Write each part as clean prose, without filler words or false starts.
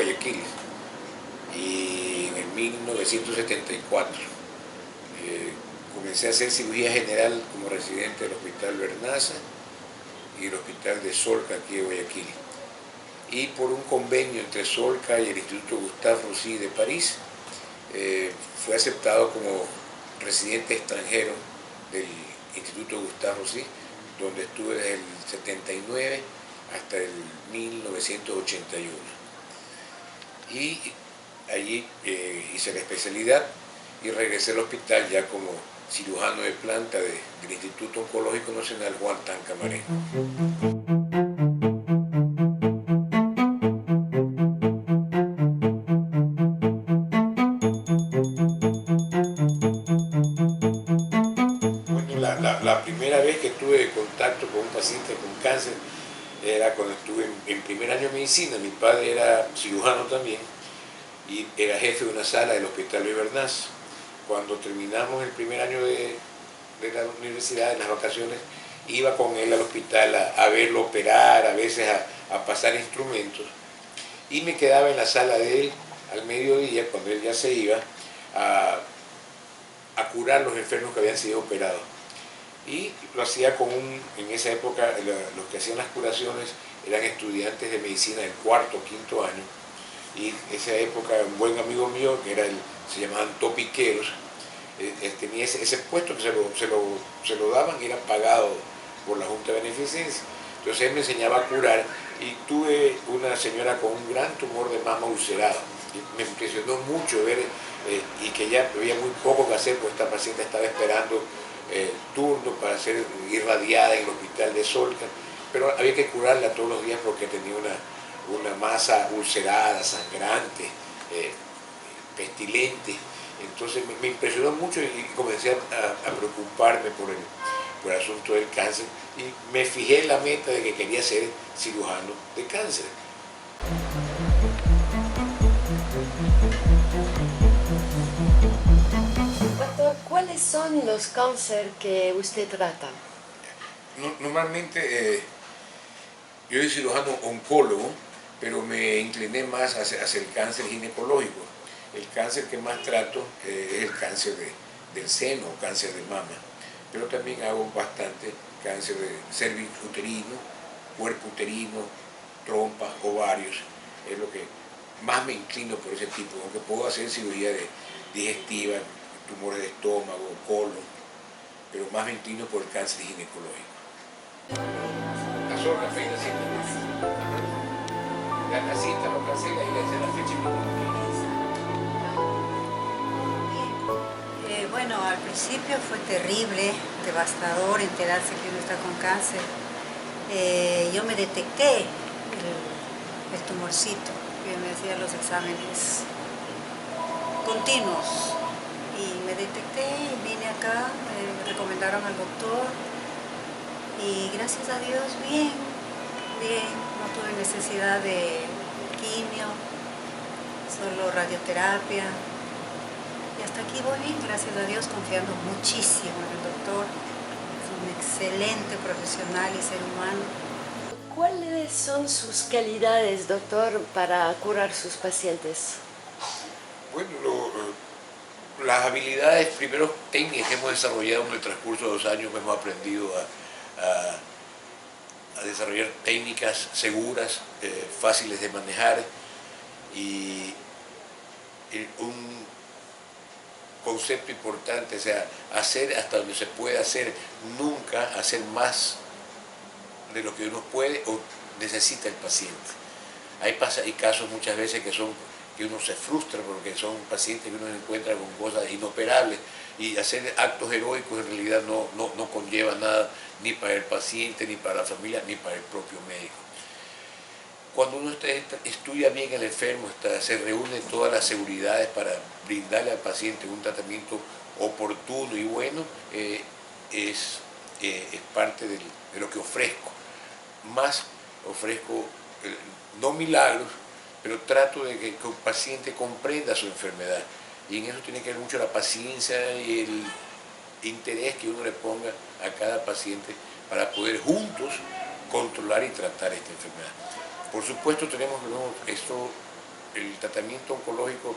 Guayaquil, y en el 1974 comencé a hacer cirugía general como residente del Hospital Bernaza y el Hospital de Solca aquí de Guayaquil. Y por un convenio entre Solca y el Instituto Gustave Roussy de París, fue aceptado como residente extranjero del Instituto Gustave Roussy, donde estuve desde el 79 hasta el 1981. Y allí hice la especialidad y regresé al hospital ya como cirujano de planta del Instituto Oncológico Nacional Juan Tancamarengo. La primera vez que tuve contacto con un paciente con cáncer era cuando estuve en primer año de medicina. Mi padre era cirujano también y era jefe de una sala del Hospital de Bernaza. Cuando terminamos el primer año de la universidad, en las vacaciones, iba con él al hospital a verlo operar, a veces a pasar instrumentos, y me quedaba en la sala de él al mediodía, cuando él ya se iba, a curar los enfermos que habían sido operados. Y lo hacía en esa época los que hacían las curaciones eran estudiantes de medicina del cuarto o quinto año, y en esa época un buen amigo mío, que se llamaban Topiqueros, tenía ese puesto que se lo daban y era pagado por la Junta de Beneficencia. Entonces él me enseñaba a curar, y tuve una señora con un gran tumor de mama ulcerado. Y me impresionó mucho ver y que ya había muy poco que hacer, porque esta paciente estaba esperando turno para ser irradiada en el hospital de Solca, pero había que curarla todos los días porque tenía una masa ulcerada, sangrante, pestilente. Entonces me impresionó mucho y comencé a preocuparme por el asunto del cáncer, y me fijé en la meta de que quería ser cirujano de cáncer. Doctor, ¿cuáles son los cánceres que usted trata? Normalmente yo soy cirujano oncólogo, pero me incliné más hacia el cáncer ginecológico. El cáncer que más trato es el cáncer del seno o cáncer de mama, pero también hago bastante cáncer de cervix uterino, cuerpo uterino, trompas, ovarios. Es lo que más me inclino por ese tipo, aunque puedo hacer cirugía digestiva, tumores de estómago, colon, pero más me inclino por el cáncer ginecológico. La zona feina la cita lo cancela y le hace la fecha. Bueno, al principio fue terrible, devastador enterarse que uno está con cáncer. Yo me detecté el tumorcito, yo me hacía los exámenes continuos y me detecté y vine acá, me recomendaron al doctor y gracias a Dios bien, no tuve necesidad de quimio, solo radioterapia. Y hasta aquí voy bien, gracias a Dios, confiando muchísimo en el doctor. Es un excelente profesional y ser humano. ¿Cuáles son sus calidades, doctor, para curar sus pacientes? Bueno, las habilidades, primero técnicas que hemos desarrollado en el transcurso de los años, hemos aprendido a desarrollar técnicas seguras, fáciles de manejar, y un concepto importante, o sea, hacer hasta donde se puede hacer, nunca hacer más de lo que uno puede o necesita el paciente. Hay casos muchas veces que uno se frustra porque son pacientes que uno encuentra con cosas inoperables, y hacer actos heroicos en realidad no conlleva nada, ni para el paciente, ni para la familia, ni para el propio médico. Cuando uno estudia bien al enfermo, se reúnen todas las seguridades para brindarle al paciente un tratamiento oportuno y bueno, es parte de lo que ofrezco. Más ofrezco, no milagros, pero trato de que el paciente comprenda su enfermedad. Y en eso tiene que ver mucho la paciencia y el interés que uno le ponga a cada paciente para poder juntos controlar y tratar esta enfermedad. Por supuesto, tenemos esto el tratamiento oncológico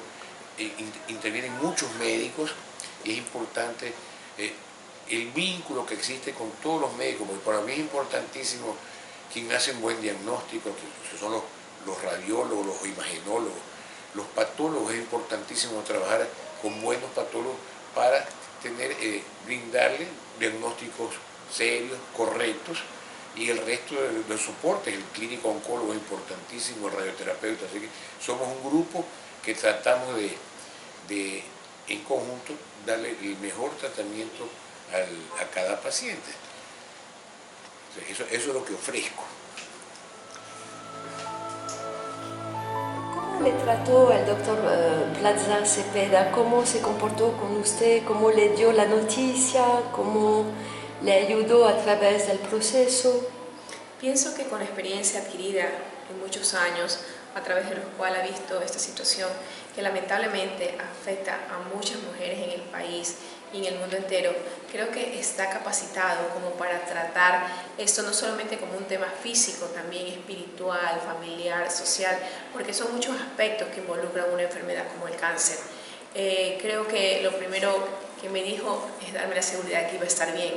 intervienen muchos médicos y es importante el vínculo que existe con todos los médicos, porque para mí es importantísimo quien hace un buen diagnóstico, que son los radiólogos, los imagenólogos, los patólogos. Es importantísimo trabajar con buenos patólogos para brindarle diagnósticos serios, correctos, y el resto del soporte. El clínico oncólogo es importantísimo, el radioterapeuta, así que somos un grupo que tratamos de en conjunto darle el mejor tratamiento a cada paciente. Eso es lo que ofrezco. ¿Cómo le trató el doctor Plaza Cepeda? ¿Cómo se comportó con usted? ¿Cómo le dio la noticia? ¿Cómo le ayudó a través del proceso? Pienso que con la experiencia adquirida en muchos años, a través de los cuales ha visto esta situación que lamentablemente afecta a muchas mujeres en el país y en el mundo entero, creo que está capacitado como para tratar esto no solamente como un tema físico, también espiritual, familiar, social, porque son muchos aspectos que involucran una enfermedad como el cáncer. Creo que lo primero que me dijo es darme la seguridad de que iba a estar bien.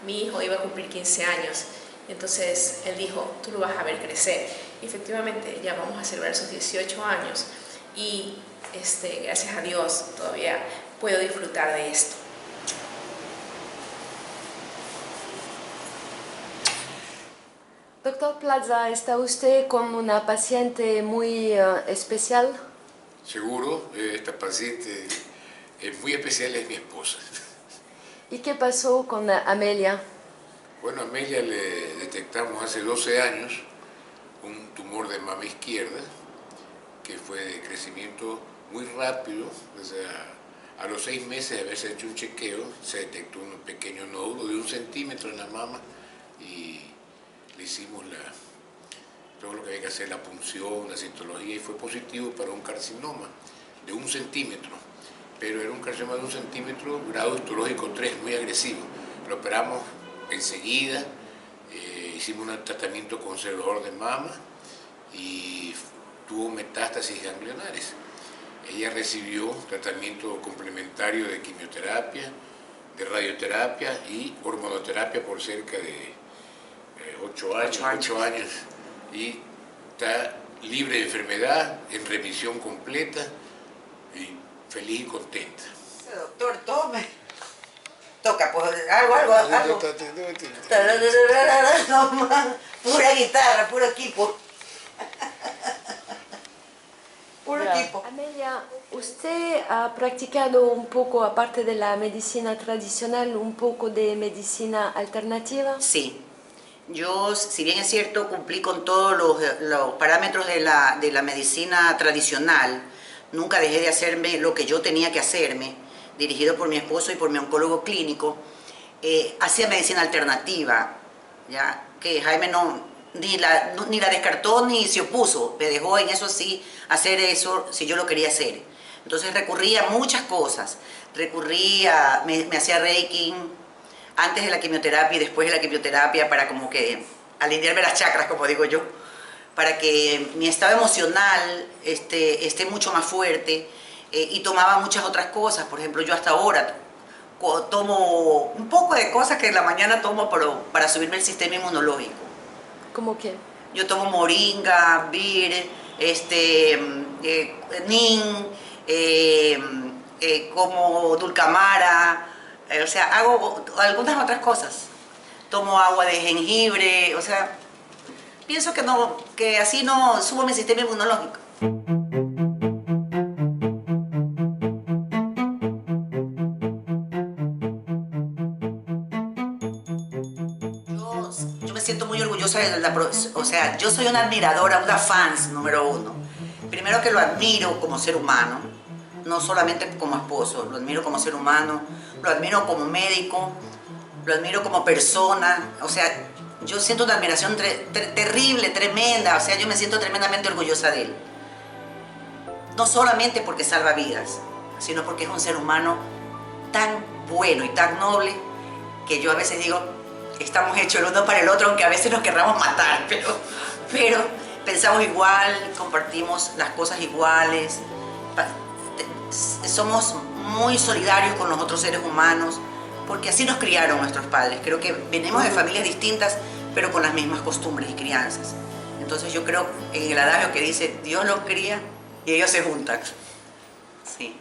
Mi hijo iba a cumplir 15 años, entonces él dijo, tú lo vas a ver crecer. Y efectivamente ya vamos a celebrar sus 18 años y gracias a Dios todavía puedo disfrutar de esto. Doctor Plaza, ¿está usted con una paciente muy especial? Seguro, esta paciente es muy especial, es mi esposa. ¿Y qué pasó con Amelia? Bueno, a Amelia le detectamos hace 12 años un tumor de mama izquierda que fue de crecimiento muy rápido. O sea, a los 6 meses de haberse hecho un chequeo se detectó un pequeño nódulo de 1 centímetro en la mama y le hicimos todo lo que había que hacer, la punción, la citología, y fue positivo para un carcinoma de 1 centímetro, pero era un carcinoma de 1 centímetro, grado histológico 3, muy agresivo. Lo operamos enseguida, hicimos un tratamiento conservador de mama y tuvo metástasis ganglionares. Ella recibió tratamiento complementario de quimioterapia, de radioterapia y hormonoterapia por cerca de 8 años, y está libre de enfermedad, en remisión completa y feliz y contenta. Doctor, tome. Toca, pues algo. No más, pura guitarra, puro equipo. Puro equipo. Amelia, ¿usted ha practicado un poco, aparte de la medicina tradicional, un poco de medicina alternativa? Sí. Yo, si bien es cierto, cumplí con todos los parámetros de la medicina tradicional, nunca dejé de hacerme lo que yo tenía que hacerme, dirigido por mi esposo y por mi oncólogo clínico. Hacía medicina alternativa, ya que Jaime ni la descartó ni se opuso, me dejó en eso sí, hacer eso si yo lo quería hacer. Entonces recurría a muchas cosas, me hacía reiki antes de la quimioterapia y después de la quimioterapia para como que alinearme las chakras, como digo yo, para que mi estado emocional esté mucho más fuerte, y tomaba muchas otras cosas. Por ejemplo, yo hasta ahora tomo un poco de cosas que en la mañana tomo para subirme el sistema inmunológico. ¿Cómo qué? Yo tomo moringa, vir, nin, como dulcamara, o sea, hago algunas otras cosas. Tomo agua de jengibre, o sea, pienso que así no subo mi sistema inmunológico. Yo me siento muy orgullosa o sea, yo soy una admiradora, una fans número 1. Primero que lo admiro como ser humano, no solamente como esposo, lo admiro como ser humano, lo admiro como médico, lo admiro como persona. O sea, yo siento una admiración terrible, tremenda. O sea, yo me siento tremendamente orgullosa de él. No solamente porque salva vidas, sino porque es un ser humano tan bueno y tan noble que yo a veces digo, estamos hechos el uno para el otro, aunque a veces nos querramos matar, pero pensamos igual, compartimos las cosas iguales, somos muy solidarios con los otros seres humanos, porque así nos criaron nuestros padres. Creo que venimos de familias distintas, pero con las mismas costumbres y crianzas. Entonces yo creo en el adagio que dice, Dios los cría y ellos se juntan. Sí.